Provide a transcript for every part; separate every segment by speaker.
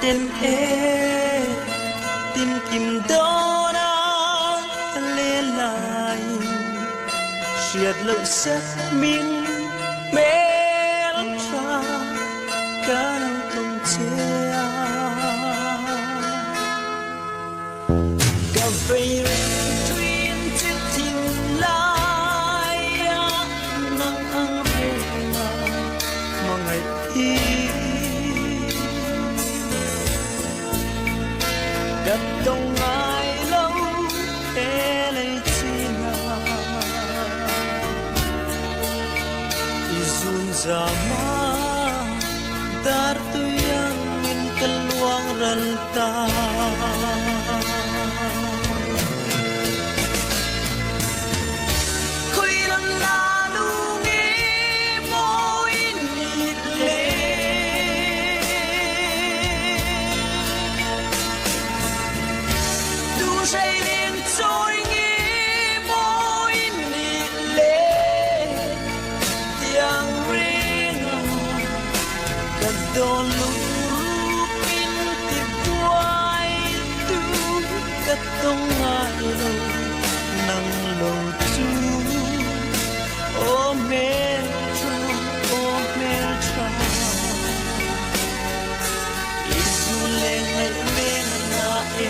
Speaker 1: tên e tìm kiếm đó na lên lại triệt lộ sắc mình mến tra cả lòng thông chia cà phê truyền chiếc thìn lại nắng ăn về mà ngày đi đặt đông ai lâu e lấy chi na izun zama dar tu yang min keluang renta Don lupin ti buai tu katong alo nang lo tu o meltra isule ngai men na e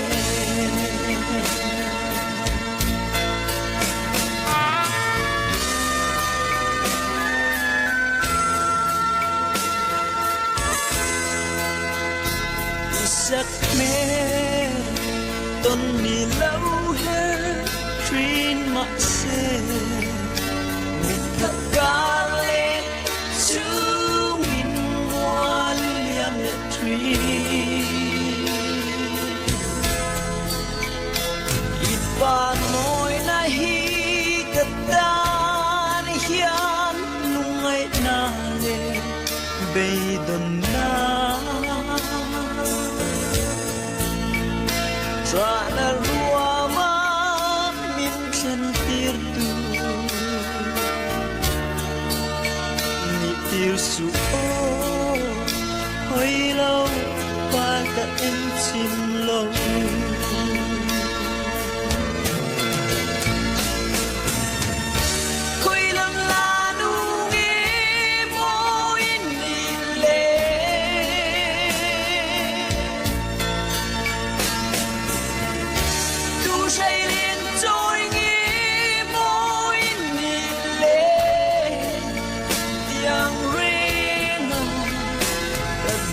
Speaker 1: giấc mơ tôn ni lâu hết truyền mặc xe mình thật cả lên chú mình hoa liam nhật truyền ít ba nói na hi cất tan hian nung ngày na lên bay đồn na Rana ruama min sentir tu ni tir su o hoi lâu qua ta em chim lâu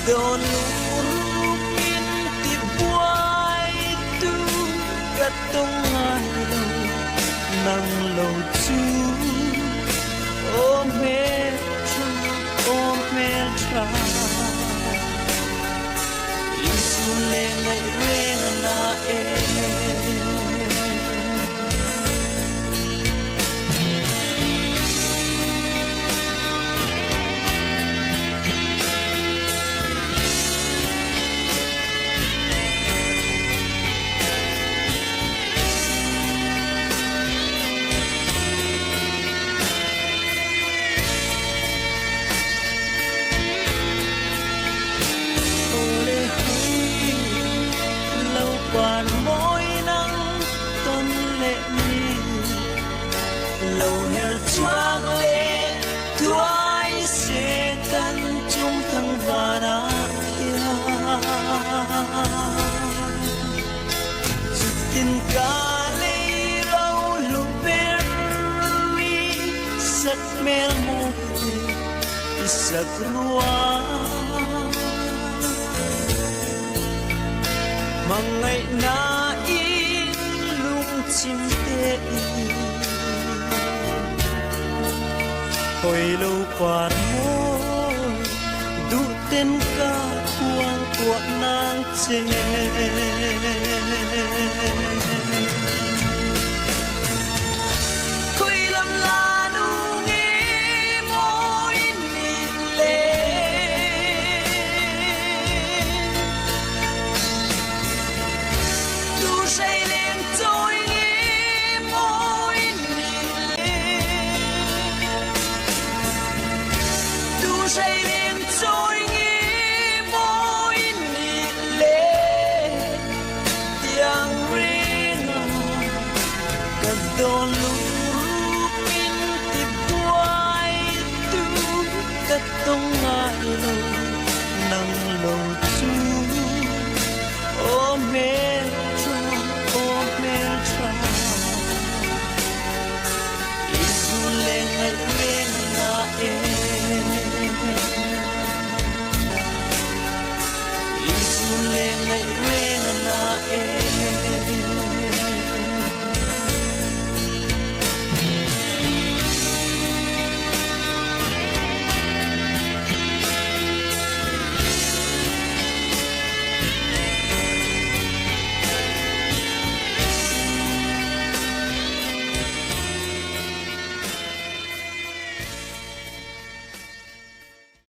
Speaker 1: Don lupin ti buai tu katong alo nang lo chu o meltra isule ngai ren na e quan môi nắng tôn lệ mi lâu heo choang lệ thoái sẽ căn chung thăng và đã tin cả lấy rau lục berry sắc mel mùi sắc rùa mang ngày na in lung chim tê hồi lâu quan môi đủ tên ca quang của nàng chê